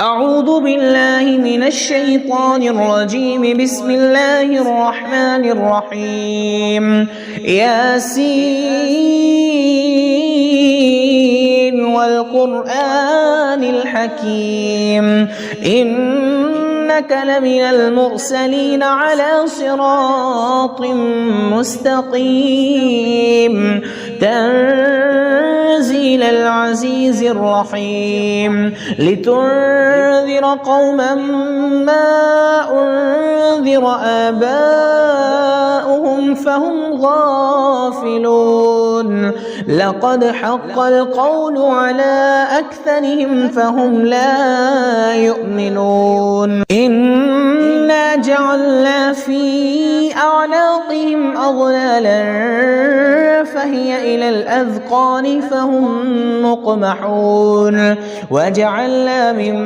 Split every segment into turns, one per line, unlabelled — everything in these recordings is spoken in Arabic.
أعوذ بالله من الشيطان الرجيم. بسم الله الرحمن الرحيم. ياسين والقرآن الحكيم إنك لمن المرسلين على صراط مستقيم تنزيل العزيز الرحيم لتنذر قوما ما أنذر آباؤهم فهم غافلون لقد حق القول على أكثرهم فهم لا يؤمنون إنا جعلنا في أعناقهم أغلالا فهي إلى الأذقان فهم مقمحون وجعلنا من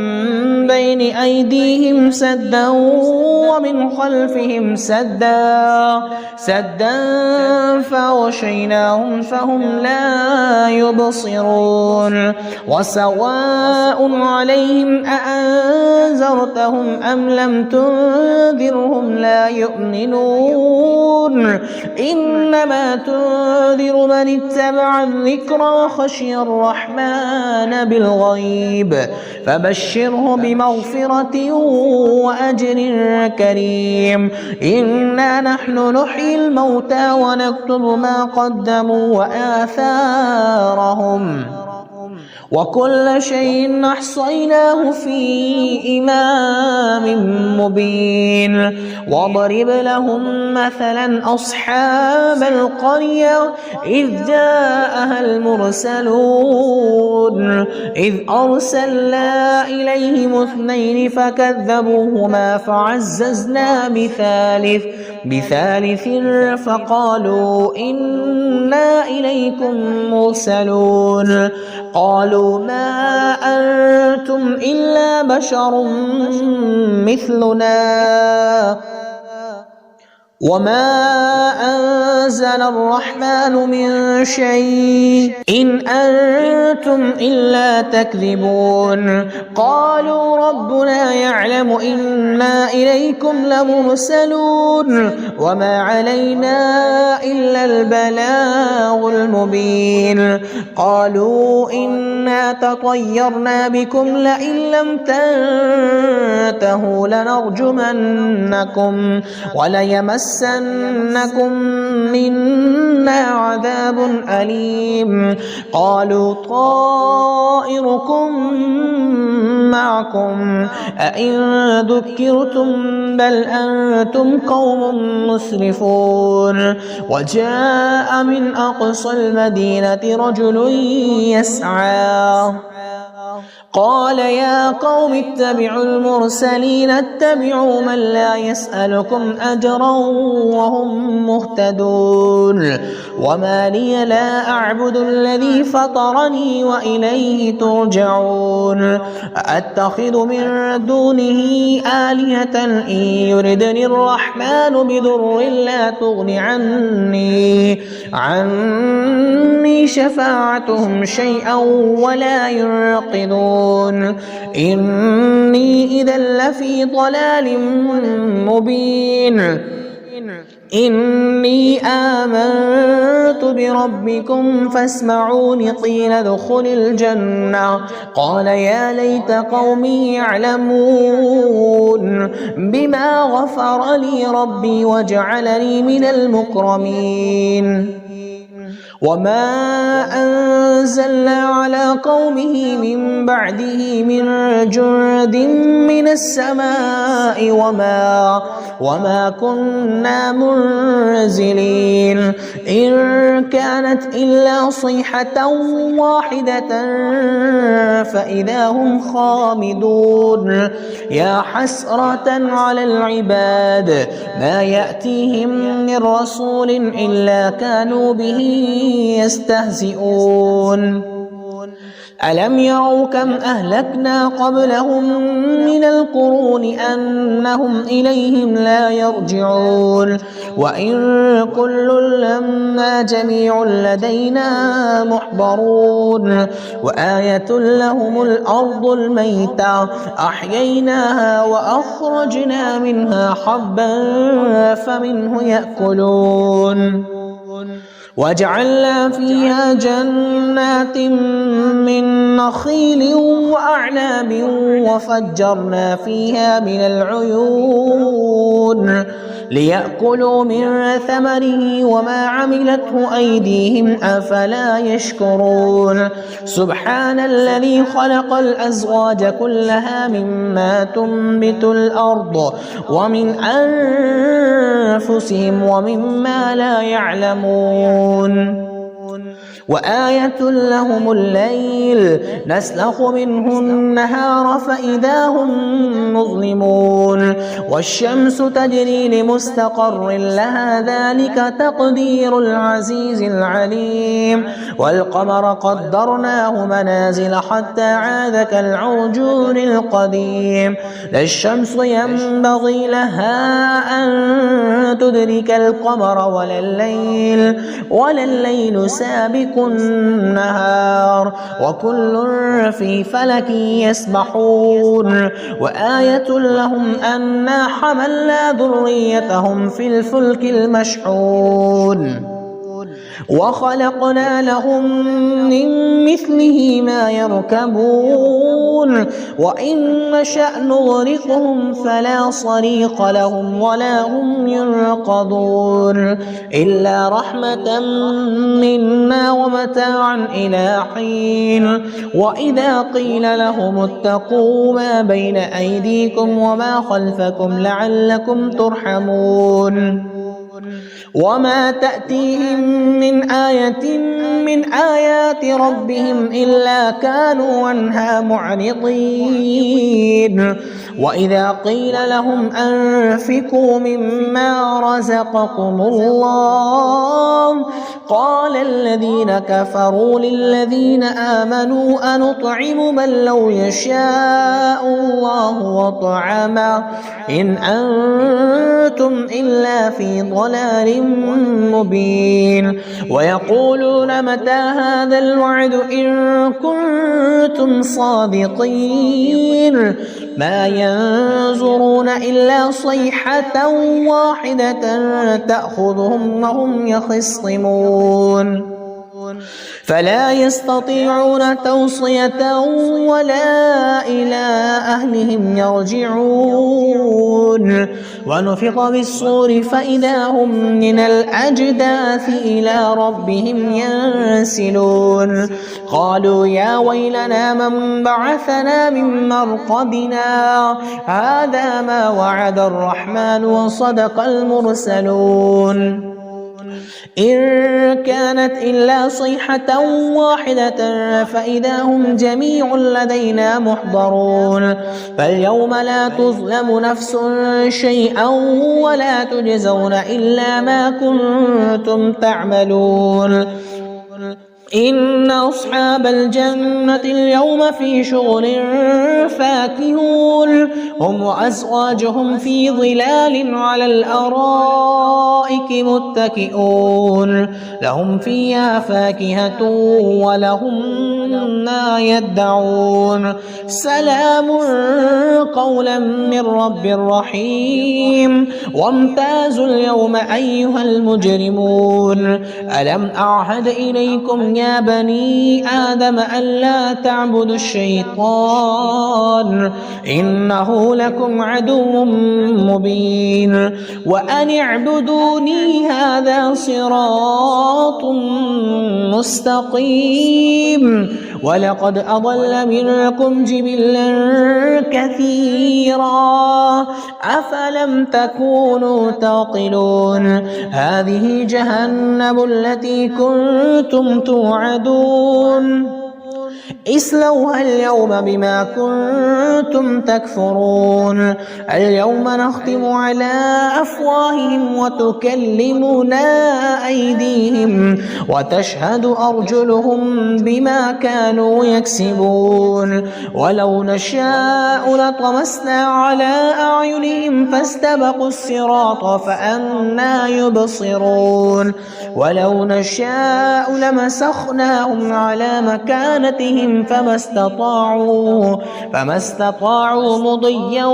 بين أيديهم سدا ومن خلفهم سدا فغشيناهم فهم لا يبصرون وسواء عليهم أأنذرتهم أم لم تنذرهم لا يؤمنون إنما تنذر من اتبع الذكر وخشي الرحمن بالغيب فبشره بمغفرة وأجر كريم إنا نحن نحيي الموتى ونكتب ما قدموا وآثارهم وكل شيء أحصيناه في إمام مبين واضرب لهم مثلا أصحاب القرية إذ جاءها المرسلون إذ أرسلنا إليهم اثنين فكذبوهما فعززنا بثالث فقالوا إنا إليكم مرسلون قالوا ما أنتم إلا بشر مثلنا وما أنزل الرحمن من شيء إن أنتم إلا تكذبون قالوا ربنا يعلم إنا إليكم لمرسلون وما علينا إلا البلاغ المبين قالوا إنا تطيرنا بكم لئن لم تنتهوا لنرجمنكم وليمسنكم منا عذاب أليم قالوا طائركم معكم أئن ذكرتم بل أنتم قوم مسرفون وجاء من أقصى المدينة رجل يسعى قال يا قوم اتبعوا المرسلين اتبعوا من لا يسألكم أجرا وهم مهتدون وما لي لا أعبد الذي فطرني وإليه ترجعون أتخذ من دونه آلهة إن يردني الرحمن بضر لا تغن عني شفاعتهم شيئا ولا ينقذون إني إذا لفي ضلال مبين إني آمنت بربكم فاسمعون قيل ادخل الجنة قال يا ليت قومي يعلمون بما غفر لي ربي وجعلني من المكرمين وما أنزلنا على قومه من بعده من جند من السماء وما كنا منزلين إن كانت إلا صيحة واحدة فإذا هم خامدون يا حسرة على العباد ما يأتيهم من رسول إلا كانوا به يستهزئون ألم يروا كم أهلكنا قبلهم من القرون أنهم إليهم لا يرجعون وإن كل لما جميع لدينا محضرون وآية لهم الأرض الميتة أحييناها وأخرجنا منها حبا فمنه يأكلون وجعلنا فيها جنات من نخيل وأعناب وفجرنا فيها من العيون ليأكلوا من ثمره وما عملته أيديهم أفلا يشكرون سبحان الذي خلق الأزواج كلها مما تنبت الأرض ومن أنفسهم ومما لا يعلمون وآية لهم الليل نسلخ منه النهار فإذا هم مظلمون والشمس تجري لمستقر لها ذلك تقدير العزيز العليم والقمر قدرناه منازل حتى عاد كالعرجون القديم لا الشمس ينبغي لها أن تدرك القمر ولا الليل سابق النهار وكل في فلك يسبحون وآية لهم أنا حملنا ذريتهم في الفلك المشحون وخلقنا لهم من مثله ما يركبون وإن نشأ نغرقهم فلا صريخ لهم ولا هم ينقذون إلا رحمة منا ومتاعا إلى حين وإذا قيل لهم اتقوا ما بين أيديكم وما خلفكم لعلكم ترحمون وما تأتيهم من آية من آيات ربهم إلا كانوا عنها معرضين وإذا قيل لهم أنفقوا مما رزقكم الله قال الذين كفروا للذين آمنوا أنطعم من لو يشاء الله وطعمه إن أنتم إلا في ضلال مبين ويقولون متى هذا الوعد إن كنتم صادقين ما ينظرون إلا صيحة واحدة تأخذهم وهم يخصمون فلا يستطيعون توصية ولا إلى أهلهم يرجعون ونفخ بالصور فإذا هم من الأجداث إلى ربهم ينسلون قالوا يا ويلنا من بعثنا من مرقدنا هذا ما وعد الرحمن وصدق المرسلون إن كانت إلا صيحة واحدة فإذا هم جميع لدينا محضرون فاليوم لا تظلم نفس شيئا ولا تجزون إلا ما كنتم تعملون إن أصحاب الجنة اليوم في شغل فاكهون هم وأزواجهم في ظلال على الأرائك متكئون لهم فيها فاكهة ولهم ما يدعون سلام قولا من رب رحيم وامتازوا اليوم أيها المجرمون ألم أعهد إليكم يا بني آدم ألا تعبدوا الشيطان إنه لكم عدو مبين وأن اعبدوني هذا صراط مستقيم ولقد أضل منكم جبلا كثيرا أفلم تكونوا تعقلون هذه جهنم التي كنتم توعدون اصلوها اليوم بما كنتم تكفرون اليوم نختم على أفواههم وتكلمنا أيديهم وتشهد أرجلهم بما كانوا يكسبون ولو نشاء لطمسنا على أعينهم فاستبقوا الصراط فأنى يبصرون ولو نشاء لمسخناهم على مكانتهم فما استطاعوا مضيا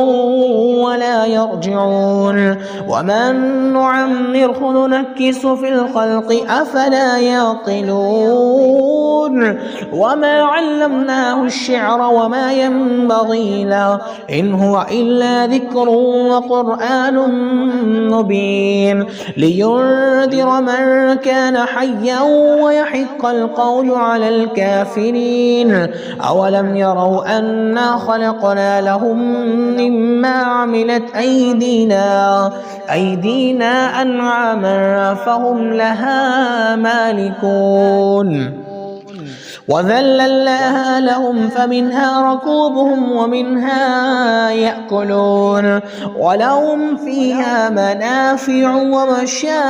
ولا يرجعون ومن نعمره ننكس في الخلق أفلا يعقلون وما علمناه الشعر وما ينبغي له إن هو إلا ذكر وقرآن مبين لينذر من كان حيا ويحق القول على الكافرين أولم يروا أنا خلقنا لهم مما عملت أيدينا أنعاما فهم لها مالكون وذللناها لهم فمنها ركوبهم ومنها يأكلون ولهم فيها منافع ومشارب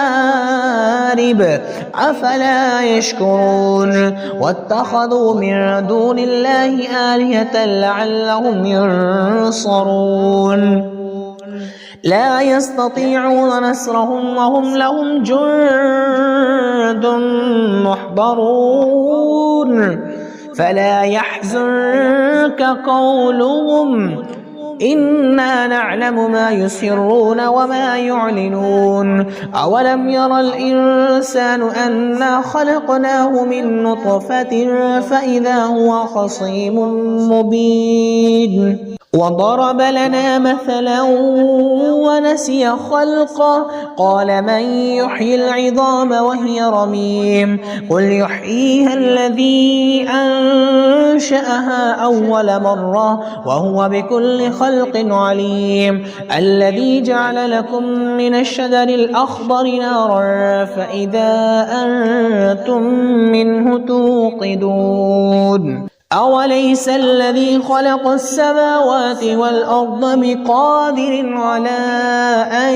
أفلا يشكرون واتخذوا من دون الله آلهة لعلهم ينصرون لا يستطيعون نصرهم وهم لهم جند محضرون فلا يحزنك قولهم إنا نعلم ما يسرون وما يعلنون أولم ير الإنسان أنا خلقناه من نطفة فإذا هو خصيم مبين وضرب لنا مثلا ونسي خلقه قال من يحيي العظام وهي رميم قل يحييها الذي أنشأها أول مرة وهو بكل خلق عليم الذي جعل لكم من الشجر الأخضر نارا فإذا أنتم منه توقدون أوليس الذي خلق السماوات والأرض بقادر على أن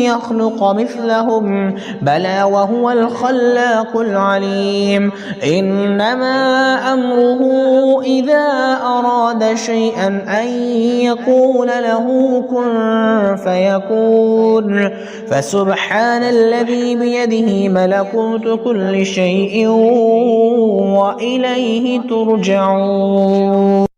يخلق مثلهم بلى وهو الخلاق العليم إنما أمره إذا أراد شيئا أن يقول له كن فيكون فسبحان الذي بيده ملكوت كل شيء وإليه ترجعون